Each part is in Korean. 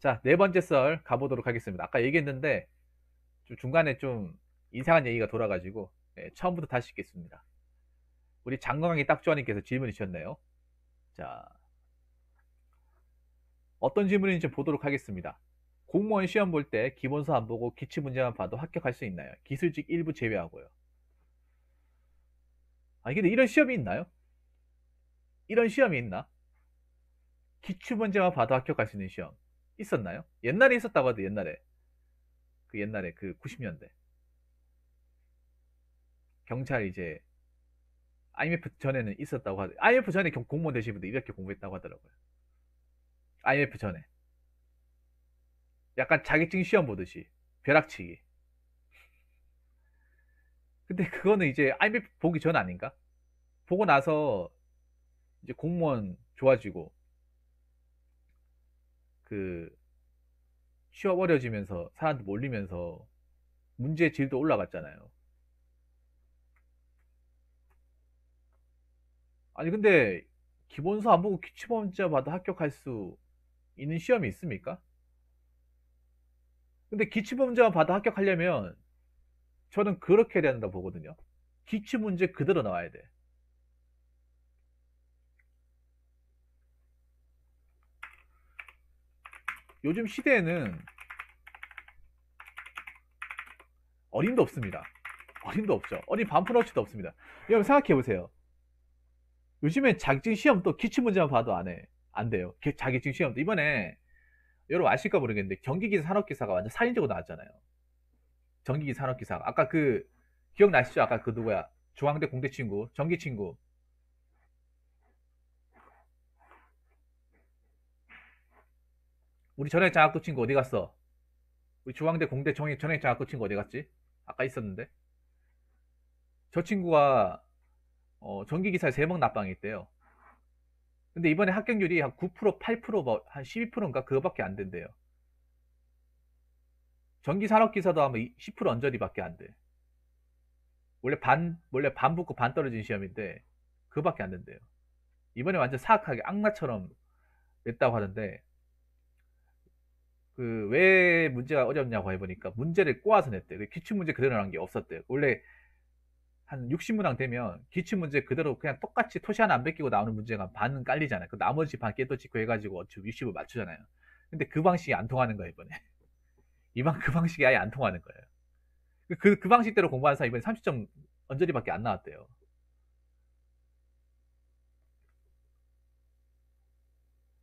자, 네 번째 썰 가보도록 하겠습니다. 아까 얘기했는데 좀 중간에 좀 이상한 얘기가 돌아가지고 처음부터 다시 읽겠습니다. 우리 장건강이 딱조아님께서 질문이 주셨네요. 자, 어떤 질문인지 좀 보도록 하겠습니다. 공무원 시험 볼 때 기본서 안 보고 기출문제만 봐도 합격할 수 있나요? 기술직 일부 제외하고요. 아니 근데 이런 시험이 있나요? 이런 시험이 있나? 기출문제만 봐도 합격할 수 있는 시험 있었나요? 옛날에 있었다고 하던데. 옛날에 그 90년대 경찰 이제 IMF 전에는 있었다고 하더라고요. IMF 전에 공무원 되신 분들 이렇게 공부했다고 하더라고요. IMF 전에 약간 자격증 시험 보듯이 벼락치기. 근데 그거는 이제 IMF 보기 전 아닌가? 보고 나서 이제 공무원 좋아지고 그 취업 어려지면서 사람들 몰리면서 문제 질도 올라갔잖아요. 아니 근데 기본서 안 보고 기출문제 봐도 합격할 수 있는 시험이 있습니까? 근데 기출문제만 봐도 합격하려면 저는 그렇게 해야 된다고 보거든요. 기출문제 그대로 나와야 돼. 요즘 시대에는 어림도 없습니다. 어림도 없죠. 어린 반푼어치도 없습니다. 여러분 생각해보세요. 요즘엔 자격증 시험도 기출문제만 봐도 안 해. 안 돼요. 자격증 시험도. 이번에 여러분 아실까 모르겠는데 경기기사 산업기사가 완전 살인적으로 나왔잖아요. 전기기사 산업기사가. 아까 그 기억나시죠? 아까 그 누구야? 중앙대 공대 친구, 전기 친구. 우리 전액 장학도 친구 어디 갔어? 우리 중앙대 공대 전액 장학도 친구 어디 갔지? 아까 있었는데. 저 친구가 전기기사에 3번 납방이 있대요. 근데 이번에 합격률이 한 9%, 8%, 한 12%인가 그거밖에 안 된대요. 전기산업기사도 아마 10% 언저리밖에 안 돼. 원래 반 붙고 반 떨어진 시험인데 그거밖에 안 된대요. 이번에 완전 사악하게 악마처럼 냈다고 하는데 그 왜 문제가 어렵냐고 해보니까 문제를 꼬아서 냈대. 기출문제 그대로 나온 게 없었대요. 원래 한 60문항 되면 기출문제 그대로 그냥 똑같이 토시 하나 안 베끼고 나오는 문제가 반은 깔리잖아요. 그 나머지 반 깨도 찍고 해가지고 60을 맞추잖아요. 근데 그 방식이 안 통하는 거예요, 이번에. 이번 그 방식이 아예 안 통하는 거예요. 그 방식대로 공부하는 사람 이번에 30점 언저리밖에 안 나왔대요.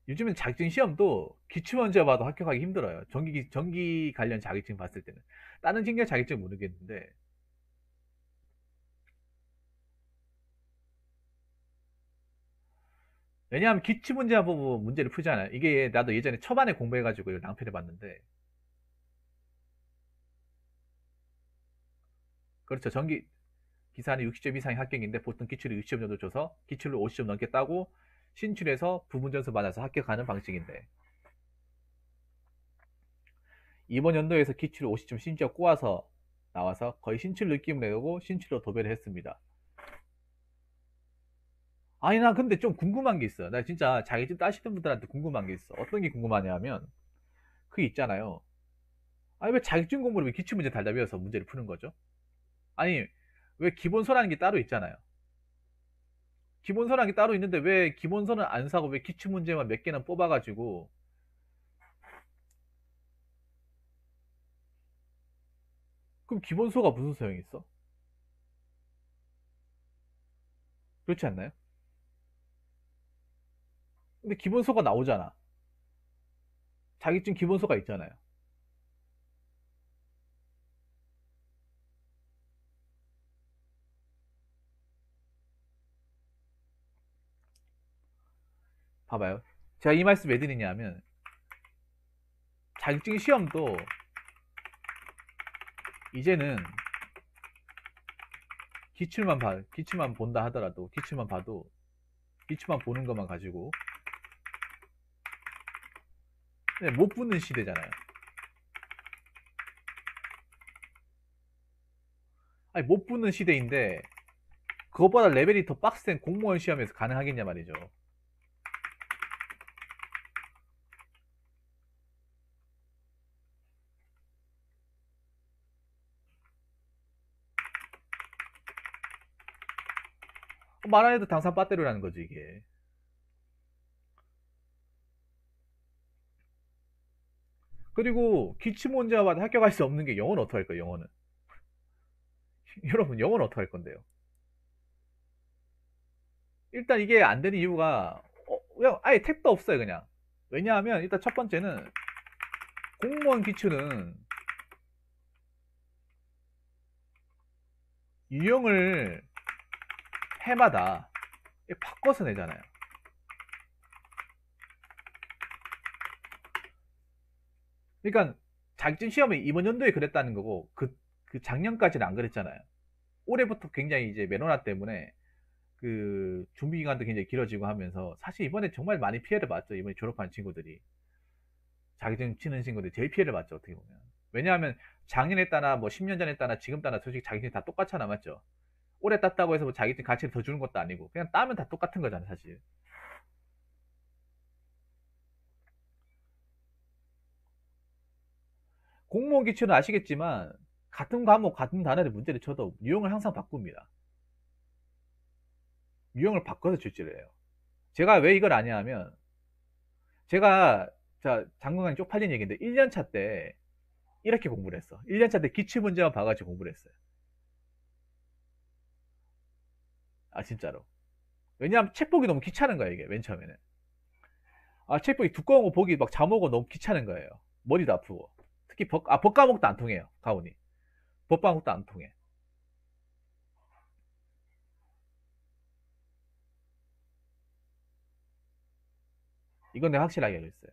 요즘엔 자격증 시험도 기출문제 봐도 합격하기 힘들어요. 전기 관련 자격증 봤을 때는. 다른 직nghiệp 자격증 모르겠는데. 왜냐하면 기출문제만 보고 문제를 풀잖아요. 이게 나도 예전에 초반에 공부해가지고 낭패를 봤는데. 그렇죠. 전기 기사는 60점 이상의 합격인데 보통 기출이 60점 정도 줘서 기출로 50점 넘게 따고 신출해서 부분점수 받아서 합격하는 방식인데 이번 연도에서 기출 50점 심지어 꼬아서 나와서 거의 신출 느낌을 내고 신출로 도배를 했습니다. 아니 나 근데 좀 궁금한 게 있어. 나 진짜 자격증 따시는 분들한테 궁금한 게 있어. 어떤 게 궁금하냐면 그 있잖아요. 아니 왜 자격증 공부를 왜 기출문제 달다 외워서 문제를 푸는 거죠? 아니 왜 기본서라는 게 따로 있잖아요. 기본서라는 게 따로 있는데 왜 기본서는 안 사고 왜 기출문제만 몇 개는 뽑아가지고 그럼 기본서가 무슨 소용이 있어? 그렇지 않나요? 근데 기본서가 나오잖아. 자격증 기본서가 있잖아요. 봐봐요. 제가 이 말씀 왜 드리냐면 자격증 시험도 이제는 기출만 본다 하더라도 기출만 봐도 기출만 보는 것만 가지고 못 붙는 시대잖아요. 아니 못 붙는 시대인데 그것보다 레벨이 더 빡센 공무원 시험에서 가능하겠냐 말이죠. 말안 해도 당산 빠떼로라는 거지, 이게. 그리고 기출문제와도 합격할 수 없는 게 영어는 어떡할 거예요, 영어는. 여러분, 영어는 어떡할 건데요? 일단 이게 안 되는 이유가, 그냥 아예 택도 없어요, 그냥. 왜냐하면, 일단 첫 번째는, 공무원 기출은 유형을 해마다 바꿔서 내잖아요. 그러니까 자격증 시험이 이번 연도에 그랬다는 거고 그 작년까지는 안 그랬잖아요. 올해부터 굉장히 이제 메로나 때문에 그 준비 기간도 굉장히 길어지고 하면서 사실 이번에 정말 많이 피해를 봤죠. 이번에 졸업한 친구들이 자격증 치는 친구들이 제일 피해를 봤죠. 어떻게 보면. 왜냐하면 작년에 따나 뭐 10년 전에 따나 지금 따나 솔직히 자격증이 다 똑같잖아, 맞죠? 올해 땄다고 해서 뭐 자격증 가치를 더 주는 것도 아니고 그냥 따면 다 똑같은 거잖아, 사실. 공무원 기출은 아시겠지만 같은 과목 같은 단어를 문제를 쳐도 유형을 항상 바꿉니다. 유형을 바꿔서 출제를 해요. 제가 왜 이걸 아냐 하면 제가 장관이 쪽팔린 얘기인데 1년차 때 이렇게 공부를 했어. 1년차 때 기출문제만 봐가지고 공부를 했어요. 아 진짜로. 왜냐하면 책 보기 너무 귀찮은 거야 이게 맨 처음에는. 아 책 보기 두꺼운 거 보기 막 잠오고 너무 귀찮은 거예요. 머리도 아프고. 특히 법 과목도 안 통해요. 가온이. 법 과목도 안 통해. 이건 내가 확실하게 알고 있어요.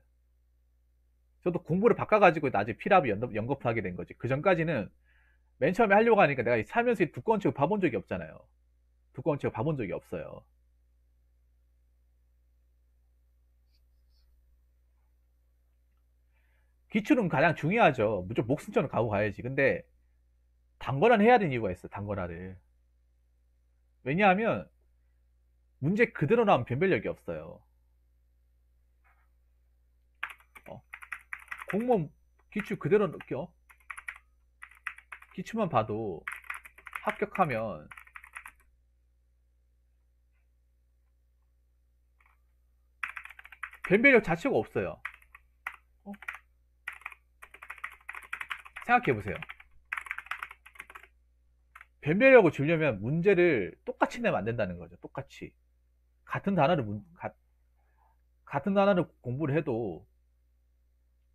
저도 공부를 바꿔가지고 나중에 피랍이 연거푸하게 된 거지. 그 전까지는 맨 처음에 하려고 하니까 내가 살면서 이 두꺼운 책을 봐본 적이 없잖아요. 두꺼운 책을 봐본 적이 없어요. 기출은 가장 중요하죠. 무조건 목숨처럼 가고 가야지. 근데 단권화는 해야 되는 이유가 있어. 단권화를. 왜냐하면 문제 그대로 나오면 변별력이 없어요. 어, 공무원 기출 그대로 느껴. 기출만 봐도 합격하면 변별력 자체가 없어요. 어? 생각해보세요. 변별력을 주려면 문제를 똑같이 내면 안 된다는 거죠. 똑같이. 같은 단어를, 같은 단어를 공부를 해도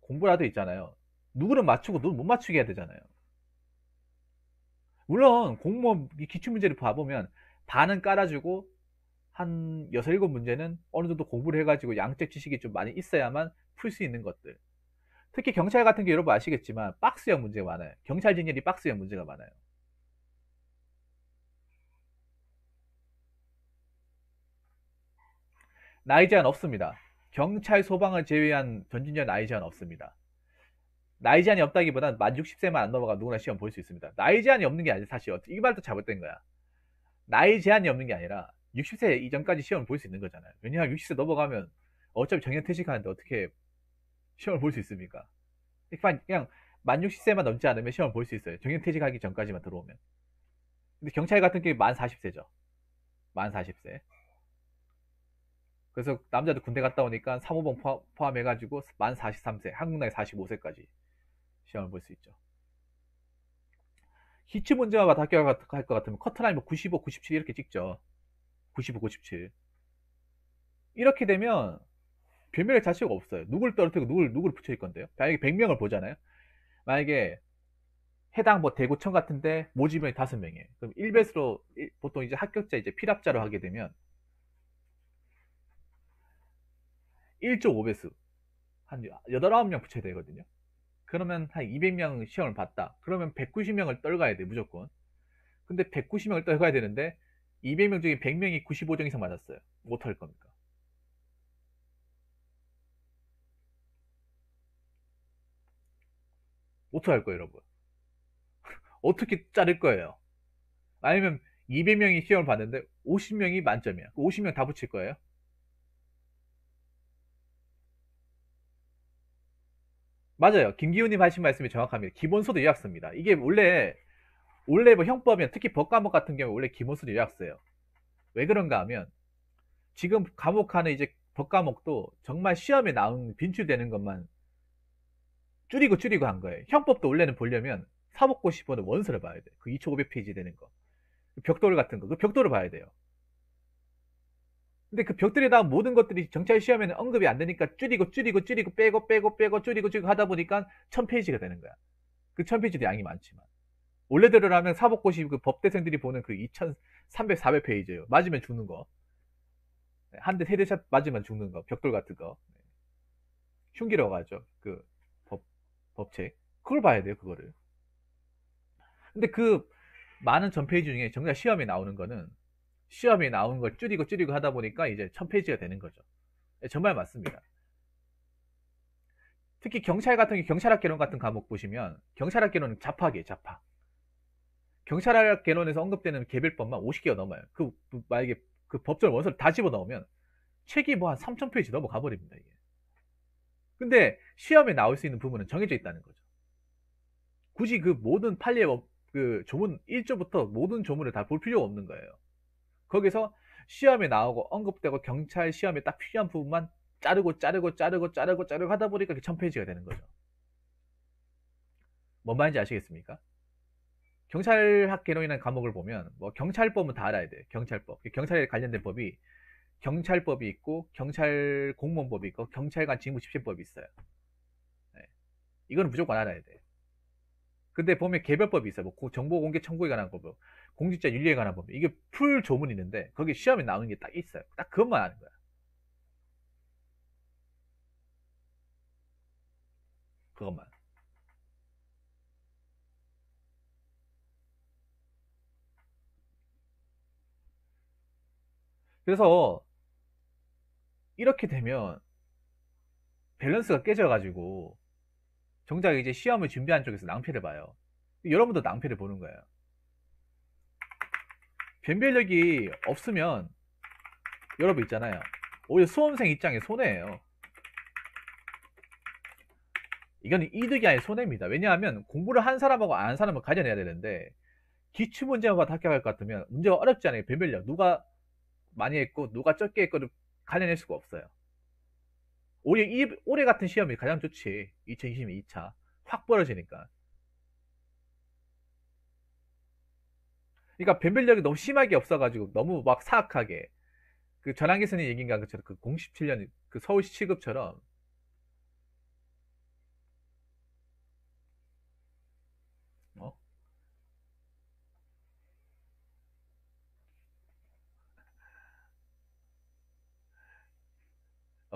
공부를 하도 있잖아요. 누구는 맞추고 누구는 못 맞추게 해야 되잖아요. 물론 공무원 기출문제를 봐보면 반은 깔아주고 한 6, 7문제는 어느 정도 공부를 해가지고 양적 지식이 좀 많이 있어야만 풀 수 있는 것들. 특히 경찰 같은 게 여러분 아시겠지만 박스형 문제가 많아요. 경찰 진열이 박스형 문제가 많아요. 나이 제한 없습니다. 경찰 소방을 제외한 전진전 나이 제한 없습니다. 나이 제한이 없다기보다는 만 60세만 안 넘어가 누구나 시험 볼 수 있습니다. 나이 제한이 없는 게 아니라 사실 이 말도 잘못된 거야. 나이 제한이 없는 게 아니라 60세 이전까지 시험을 볼 수 있는 거잖아요. 왜냐하면 60세 넘어가면 어차피 정년퇴직하는데 어떻게 시험을 볼 수 있습니까? 그냥 만 60세만 넘지 않으면 시험을 볼 수 있어요. 정년퇴직하기 전까지만 들어오면. 근데 경찰 같은 경우에 만 40세죠. 만 40세. 그래서 남자도 군대 갔다 오니까 사모범 포함해가지고 만 43세, 한국 나이 45세까지 시험을 볼 수 있죠. 기출 문제만 합격할 것 같으면 커트라인 뭐 95, 97 이렇게 찍죠. 95, 97. 이렇게 되면 변별력 자체가 없어요. 누굴 떨어뜨리고 누굴 붙일 건데요. 만약에 100명을 보잖아요. 만약에 해당 뭐 대구청 같은데 모집명이 5명이에요. 그럼 1배수로 보통 이제 합격자 이제 필합자로 하게 되면 1.5배수 한 8, 9명 붙여야 되거든요. 그러면 한 200명 시험을 봤다. 그러면 190명을 떨가야 돼, 무조건. 근데 190명을 떨가야 되는데 200명 중에 100명이 95점 이상 맞았어요. 못할 겁니까? 어떡할 거예요, 여러분? 어떻게 자를 거예요? 아니면 200명이 시험을 봤는데 50명이 만점이야. 50명 다 붙일 거예요? 맞아요. 김기훈님 하신 말씀이 정확합니다. 기본소득 요약서입니다. 이게 원래 뭐 형법이나 특히 법 과목 같은 경우 원래 기본소득 요약서예요. 왜 그런가 하면 지금 과목 하는 이제 법 과목도 정말 시험에 나온 빈출되는 것만 줄이고 한 거예요. 형법도 원래는 보려면 사법고 10호는 원서를 봐야 돼. 그 2500페이지 되는 거. 벽돌 같은 거. 그 벽돌을 봐야 돼요. 근데 그 벽돌에 나온 모든 것들이 경찰 시험에는 언급이 안 되니까 줄이고 빼고 줄이고 하다 보니까 1000페이지가 되는 거야. 그 1000페이지도 양이 많지만. 원래대로라면 사법고시 그 법대생들이 보는 그 2300, 400페이지예요. 맞으면 죽는 거. 한 대, 세대샷 맞으면 죽는 거. 벽돌 같은 거. 흉기라고 하죠. 그 법책. 그걸 봐야 돼요, 그거를. 근데 그 많은 전 페이지 중에 정작 시험에 나오는 거는 시험에 나오는 걸 줄이고 하다 보니까 이제 1000페이지가 되는 거죠. 정말 맞습니다. 특히 경찰 같은 게 경찰학 개론 같은 과목 보시면 경찰학 개론은 잡학이에요, 잡학. 경찰학 개론에서 언급되는 개별법만 50개가 넘어요. 만약에 그 법전 원서를 다 집어넣으면 책이 뭐 한 3000페이지 넘어 가버립니다, 이게. 근데 시험에 나올 수 있는 부분은 정해져 있다는 거죠. 굳이 그 모든 판례의 그 조문 1조부터 모든 조문을 다 볼 필요가 없는 거예요. 거기서 시험에 나오고 언급되고 경찰 시험에 딱 필요한 부분만 자르고 하다 보니까 1000페이지가 되는 거죠. 뭔 말인지 아시겠습니까? 경찰학 개론이라는 과목을 보면 뭐 경찰법은 다 알아야 돼요. 경찰법. 경찰에 관련된 법이 경찰법이 있고 경찰 공무원법이 있고 경찰관 직무집행법이 있어요. 네. 이거는 무조건 알아야 돼요. 근데 보면 개별법이 있어요. 뭐 정보공개 청구에 관한 법, 공직자 윤리에 관한 법. 이게 풀 조문이 있는데 거기 시험에 나오는 게 딱 있어요. 딱 그것만 아는 거야. 그것만. 그래서 이렇게 되면 밸런스가 깨져가지고 정작 이제 시험을 준비한 쪽에서 낭패를 봐요. 여러분도 낭패를 보는 거예요. 변별력이 없으면 여러분 있잖아요. 오히려 수험생 입장에 손해예요. 이건 이득이 아닌 손해입니다. 왜냐하면 공부를 한 사람하고 안 한 사람은 가려내야 되는데 기출문제만 합격할 것 같으면 문제가 어렵지 않아요. 변별력. 누가 많이 했고 누가 적게 했고를 가려낼 수가 없어요. 오히려 올해 같은 시험이 가장 좋지. 2022 2차. 확 벌어지니까. 그러니까 변별력이 너무 심하게 없어가지고 너무 막 사악하게 그 전환기 선생님 얘기인가 그처럼 그 07년 그 서울시 취급처럼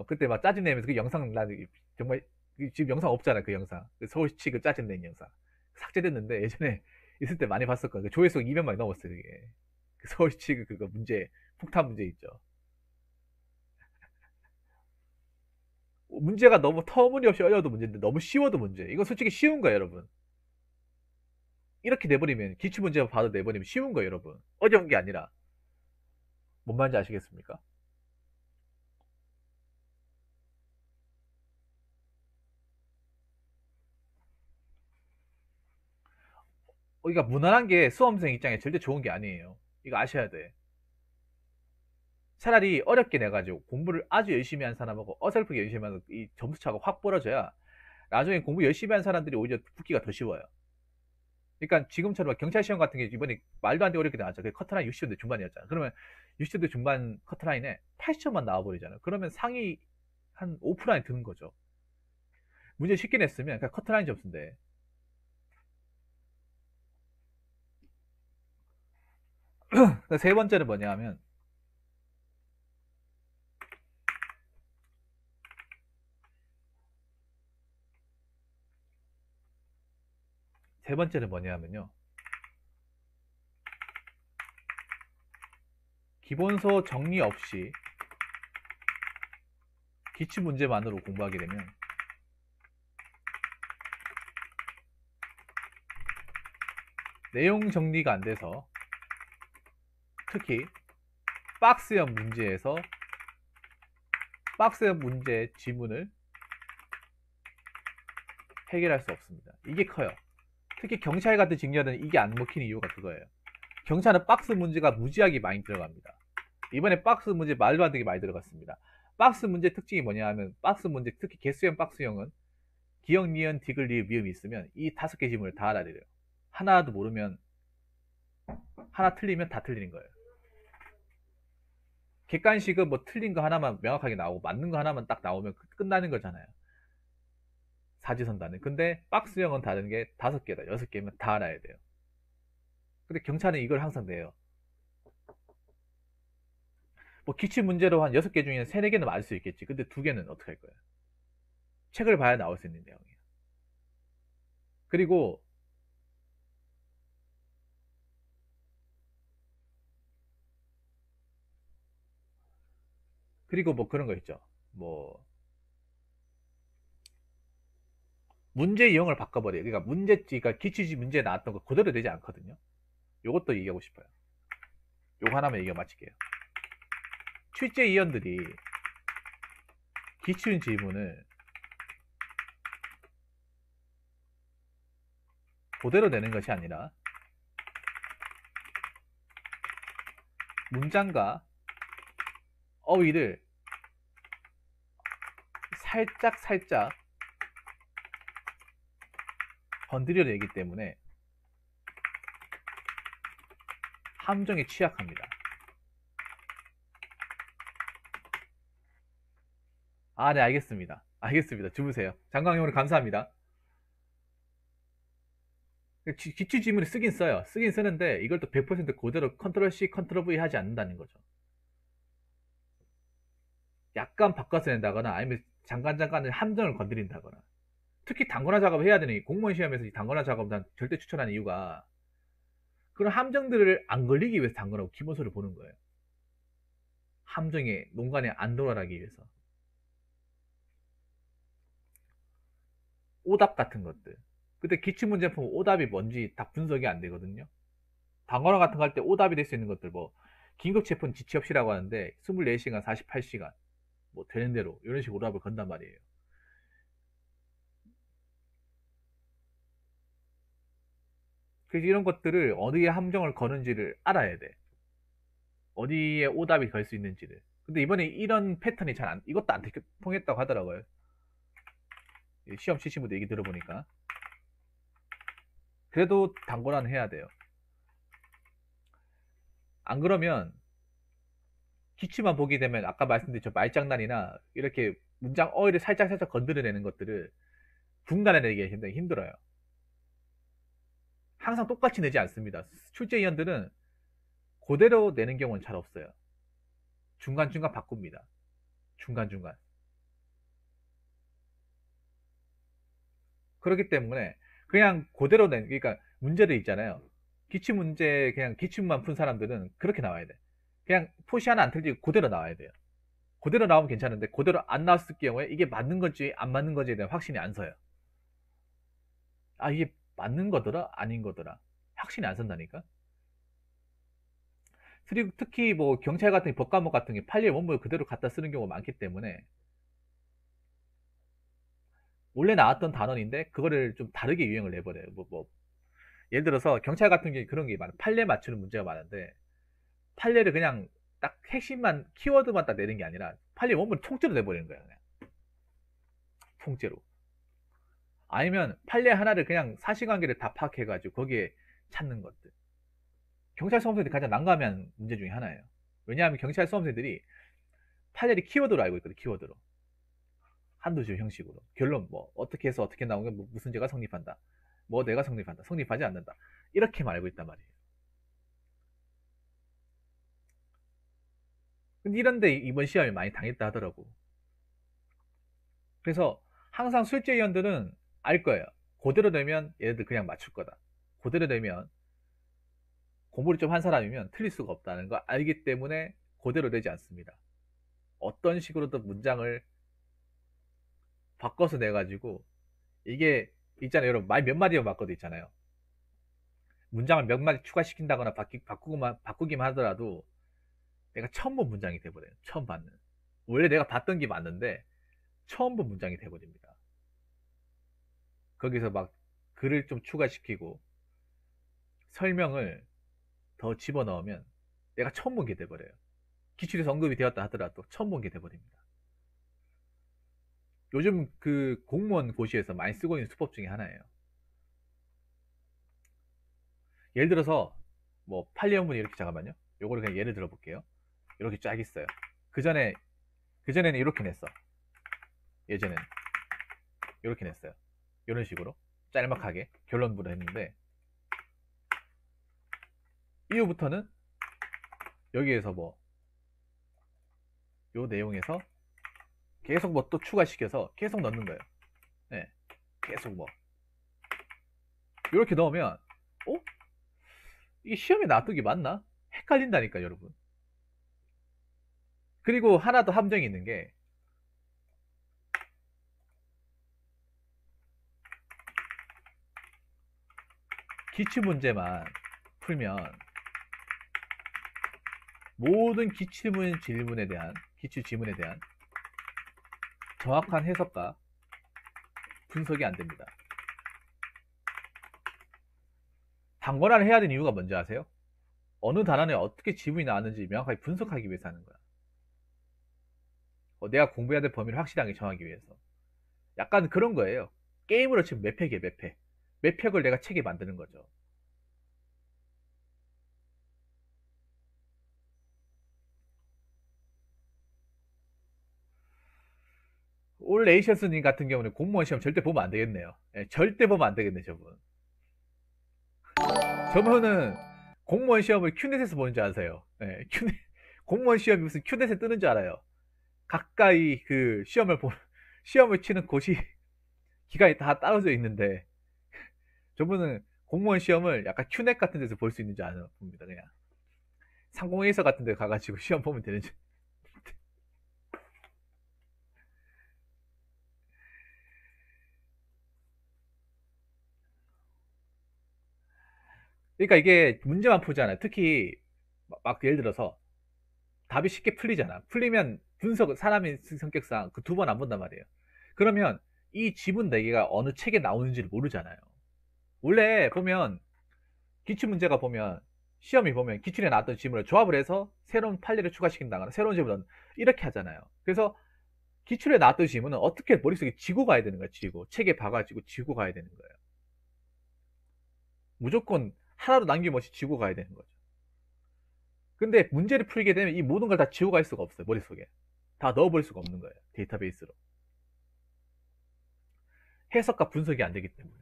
그때 막 짜증내면서 그 영상 나는 정말 지금 영상 없잖아 그 영상 그 서울시 취급 짜증낸 영상 삭제됐는데 예전에 있을 때 많이 봤었거든. 그 조회수 200만이 넘었어요 그게. 그 서울시 취급 그거 문제 폭탄 문제 있죠. 문제가 너무 터무니없이 어려워도 문제인데 너무 쉬워도 문제. 이거 솔직히 쉬운 거예요 여러분. 이렇게 내버리면 기출문제 봐도 내버리면 쉬운 거예요 여러분. 어려운 게 아니라. 뭔 말인지 아시겠습니까? 그러니까 무난한 게 수험생 입장에 절대 좋은 게 아니에요. 이거 아셔야 돼. 차라리 어렵게 내가지고 공부를 아주 열심히 한 사람하고 어설프게 열심히 하는 이 점수차가 확 벌어져야 나중에 공부 열심히 한 사람들이 오히려 붙기가 더 쉬워요. 그러니까 지금처럼 경찰 시험 같은 게 이번에 말도 안 되게 어렵게 나왔죠. 그 커트라인 60대 중반이었잖아. 그러면 60대 중반 커트라인에 80점만 나와버리잖아요. 그러면 상위 한 5%안에 드는 거죠. 문제 쉽게 냈으면 그냥 커트라인 점수인데. 세 번째는 뭐냐 하면 세 번째는 뭐냐 하면요. 기본서 정리 없이 기출문제만으로 공부하게 되면 내용 정리가 안 돼서 특히 박스형 문제에서 박스형 문제 지문을 해결할 수 없습니다. 이게 커요. 특히 경찰 같은 직렬은 이게 안 먹히는 이유가 그거예요. 경찰은 박스 문제가 무지하게 많이 들어갑니다. 이번에 박스 문제 말도 안 되게 많이 들어갔습니다. 박스 문제 특징이 뭐냐 하면, 박스 문제, 특히 개수형 박스형은 기역, 니은, 디귿, 리을, 미음이 있으면 이 5개 지문을 다 알아내려요. 하나도 모르면, 하나 틀리면 다 틀리는 거예요. 객관식은 뭐 틀린 거 하나만 명확하게 나오고 맞는 거 하나만 딱 나오면 끝나는 거잖아요. 사지선다는. 근데 박스형은 다른 게 5개다, 6개면 다 알아야 돼요. 근데 경찰은 이걸 항상 내요. 뭐 기출 문제로 한 6개 중에 3, 4개는 맞을 수 있겠지. 근데 2개는 어떻게 할 거예요? 책을 봐야 나올 수 있는 내용이에요. 그리고 뭐 그런 거 있죠. 뭐 문제 유형을 바꿔버려요. 그러니까 그러니까 기출지 문제에 나왔던 거 그대로 되지 않거든요. 요것도 얘기하고 싶어요. 요거 하나만 얘기하고 마칠게요. 출제위원들이 기출 질문을 그대로 내는 것이 아니라 문장과 어휘를 살짝 건드려내기 때문에 함정에 취약합니다. 아, 네, 알겠습니다. 알겠습니다. 주무세요. 장강용 오늘 감사합니다. 기출 지문을 쓰긴 써요. 쓰긴 쓰는데 이걸 또 100% 그대로 컨트롤 C, 컨트롤 V 하지 않는다는 거죠. 약간 바꿔서 낸다거나 아니면 잠깐의 함정을 건드린다거나. 특히 단권화 작업을 해야 되는, 공무원 시험에서 이 단권화 작업을 난 절대 추천하는 이유가 그런 함정들을 안 걸리기 위해서 단권하고 기본서를 보는 거예요. 함정에 농간에 안 돌아가기 위해서. 오답 같은 것들. 근데 기출문제 보면 오답이 뭔지 다 분석이 안 되거든요. 단권화 같은 거 할 때 오답이 될 수 있는 것들, 뭐 긴급체포는 지체 없이라고 하는데 24시간, 48시간 뭐 되는 대로 이런 식으로 오답을 건단 말이에요. 그래서 이런 것들을 어디에 함정을 거는지를 알아야 돼. 어디에 오답이 걸 수 있는지를. 근데 이번에 이런 패턴이 이것도 안 통했다고 하더라고요. 시험 치신 분들 얘기 들어보니까. 그래도 단권화는 해야 돼요. 안 그러면 기출만 보게 되면 아까 말씀드린 저 말장난이나 이렇게 문장 어휘를 살짝 건드려내는 것들을 중단해내기 굉장히 힘들어요. 항상 똑같이 내지 않습니다. 출제위원들은 그대로 내는 경우는 잘 없어요. 중간중간 바꿉니다. 중간중간. 그렇기 때문에 그냥 그대로 그러니까 문제들 있잖아요. 기출문제 그냥 기출만 푼 사람들은 그렇게 나와야 돼. 그냥 표시 하나 안 틀리고 그대로 나와야 돼요. 그대로 나오면 괜찮은데 그대로 안 나왔을 경우에 이게 맞는 건지 안 맞는 건지에 대한 확신이 안 서요. 아, 이게 맞는 거더라? 아닌 거더라? 확신이 안 선다니까? 그리고 특히 뭐 경찰 같은 법 과목 같은 게 판례 원문을 그대로 갖다 쓰는 경우가 많기 때문에 원래 나왔던 단원인데 그거를 좀 다르게 유형을 내버려요. 예를 들어서 경찰 같은 게 그런 게 많아요. 판례 맞추는 문제가 많은데 판례를 그냥 딱 핵심만 키워드만 딱 내는 게 아니라 판례 원문을 통째로 내버리는 거예요. 그냥 통째로. 아니면 판례 하나를 그냥 사실관계를 다 파악해가지고 거기에 찾는 것들. 경찰 수험생들이 가장 난감한 문제 중에 하나예요. 왜냐하면 경찰 수험생들이 판례를 키워드로 알고 있거든. 키워드로. 한두 줄 형식으로. 결론 뭐 어떻게 해서 어떻게 나온 게 무슨 죄가 성립한다. 뭐 내가 성립한다. 성립하지 않는다. 이렇게만 알고 있단 말이에요. 근데 이런데 이번 시험이 많이 당했다 하더라고. 그래서 항상 술제위원들은 알 거예요. 그대로 되면 얘네들 그냥 맞출 거다. 그대로 되면 공부를 좀 한 사람이면 틀릴 수가 없다는 거 알기 때문에 그대로 되지 않습니다. 어떤 식으로든 문장을 바꿔서 내가지고 이게 있잖아요. 여러분 말 몇 마디만 바꿔도 있잖아요. 문장을 몇 마디 추가시킨다거나 바꾸기만 하더라도 내가 처음 본 문장이 돼버려요. 처음 받는. 원래 내가 봤던 게 맞는데 처음 본 문장이 돼버립니다. 거기서 막 글을 좀 추가시키고 설명을 더 집어넣으면 내가 처음 본 게 돼버려요. 기출에서 언급이 되었다 하더라도 처음 본 게 돼버립니다. 요즘 그 공무원 고시에서 많이 쓰고 있는 수법 중에 하나예요. 예를 들어서 뭐 판례형문이 이렇게, 잠깐만요. 요거를 그냥 예를 들어 볼게요. 이렇게 쫙 있어요. 그전에는 이렇게 냈어. 예전에는 이렇게 냈어요. 이런 식으로 짤막하게 결론부로 했는데, 이후부터는 여기에서 뭐 요 내용에서 계속 뭐 또 추가시켜서 계속 넣는 거예요. 네, 계속 뭐 이렇게 넣으면 이게 시험에 나왔던 게 맞나? 헷갈린다니까, 여러분. 그리고 하나 더 함정이 있는 게, 기출문제만 풀면 모든 기출 질문에 대한 정확한 해석과 분석이 안 됩니다. 단권화를 해야 되는 이유가 뭔지 아세요? 어느 단원에 어떻게 지문이 나왔는지 명확하게 분석하기 위해서 하는 거야. 내가 공부해야 될 범위를 확실하게 정하기 위해서. 약간 그런 거예요. 게임으로 치면 몇 팩이에요, 몇 팩. 몇 팩을 내가 책에 만드는 거죠. 올 레이셔스님 같은 경우는 공무원 시험 절대 보면 안 되겠네요. 예, 절대 보면 안 되겠네, 저분. 저분은 공무원 시험을 큐넷에서 보는 줄 아세요. 예, 공무원 시험이 무슨 큐넷에 뜨는 줄 알아요. 가까이 그 시험을 치는 곳이 기간이 다 떨어져 있는데, 저분은 공무원 시험을 약간 큐넷 같은 데서 볼 수 있는 줄 아나 봅니다. 그냥 상공회의소 같은 데 가가지고 시험 보면 되는지. 그러니까 이게 문제만 풀잖아요. 특히 막 예를 들어서 답이 쉽게 풀리잖아. 풀리면 사람의 성격상 그 두 번 안 본단 말이에요. 그러면 이 지문 4개가 어느 책에 나오는지를 모르잖아요. 원래 보면 기출문제가 보면, 시험이 보면 기출에 나왔던 지문을 조합을 해서 새로운 판례를 추가시킨다거나 새로운 지문을 이렇게 하잖아요. 그래서 기출에 나왔던 지문은 어떻게 머릿속에 쥐고 가야 되는 거야. 책에 봐가지고 쥐고 가야 되는 거예요. 무조건 하나도 남김없이 쥐고 가야 되는 거죠. 근데 문제를 풀게 되면 이 모든 걸 다 지우고 갈 수가 없어요. 머릿속에 다 넣어볼 수가 없는 거예요. 데이터베이스로. 해석과 분석이 안 되기 때문에.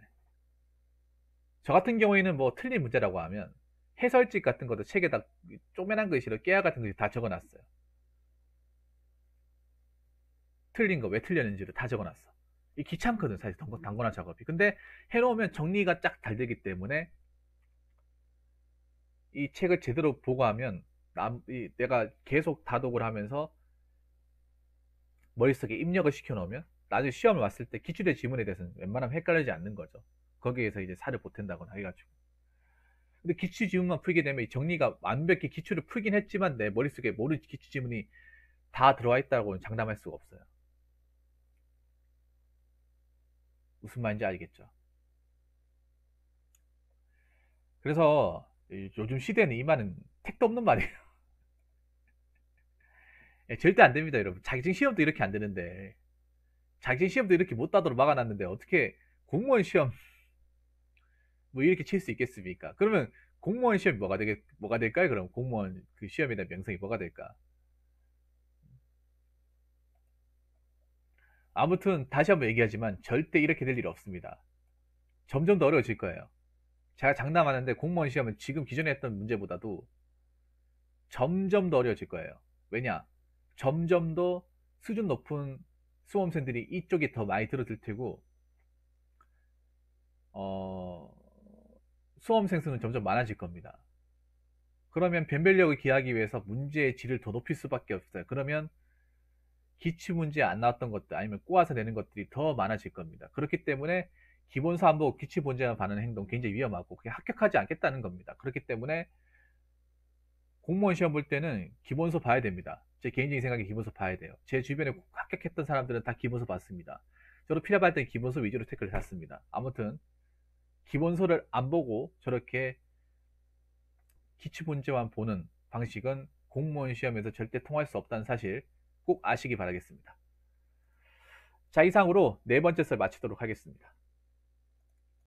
저 같은 경우에는 뭐 틀린 문제라고 하면 해설집 같은 것도 책에다 쪼매난 글씨로 깨알 같은 글씨 다 적어놨어요. 틀린 거 왜 틀렸는지를 다 적어놨어. 이 귀찮거든, 사실 단권화 작업이. 근데 해놓으면 정리가 쫙 잘 되기 때문에 이 책을 제대로 보고 하면 내가 계속 다독을 하면서 머릿속에 입력을 시켜놓으면 나중에 시험을 왔을 때 기출의 지문에 대해서는 웬만하면 헷갈리지 않는 거죠. 거기에서 이제 살을 보탠다거나 해가지고. 근데 기출 지문만 풀게 되면 이 정리가 완벽히 기출을 풀긴 했지만 내 머릿속에 모든 기출 지문이 다 들어와 있다고는 장담할 수가 없어요. 무슨 말인지 알겠죠? 그래서 요즘 시대는 이 말은 택도 없는 말이에요. 예, 절대 안 됩니다, 여러분. 자격증 시험도 이렇게 안 되는데, 자격증 시험도 이렇게 못 따도록 막아놨는데 어떻게 공무원 시험 뭐 이렇게 칠 수 있겠습니까? 그러면 공무원 시험이 뭐가 될까요? 그럼 공무원 그 시험에 대한 명성이 뭐가 될까? 아무튼 다시 한번 얘기하지만 절대 이렇게 될 일 없습니다. 점점 더 어려워질 거예요. 제가 장담하는데 공무원 시험은 지금 기존에 했던 문제보다도 점점 더 어려워질 거예요. 왜냐? 점점 더 수준 높은 수험생들이 이쪽에 더 많이 들어들 테고, 수험생 수는 점점 많아질 겁니다. 그러면 변별력을 기하기 위해서 문제의 질을 더 높일 수밖에 없어요. 그러면 기출문제에 안 나왔던 것들 아니면 꼬아서 내는 것들이 더 많아질 겁니다. 그렇기 때문에 기본서 안 보고 기출문제만 받는 행동 굉장히 위험하고 그게 합격하지 않겠다는 겁니다. 그렇기 때문에 공무원 시험 볼 때는 기본서 봐야 됩니다. 제 개인적인 생각에 기본서 봐야 돼요. 제 주변에 합격했던 사람들은 다 기본서 봤습니다. 저도 필요할 때는 기본서 위주로 태클을 샀습니다. 아무튼 기본서를 안 보고 저렇게 기출문제만 보는 방식은 공무원 시험에서 절대 통할 수 없다는 사실 꼭 아시기 바라겠습니다. 자, 이상으로 네 번째 썰 마치도록 하겠습니다.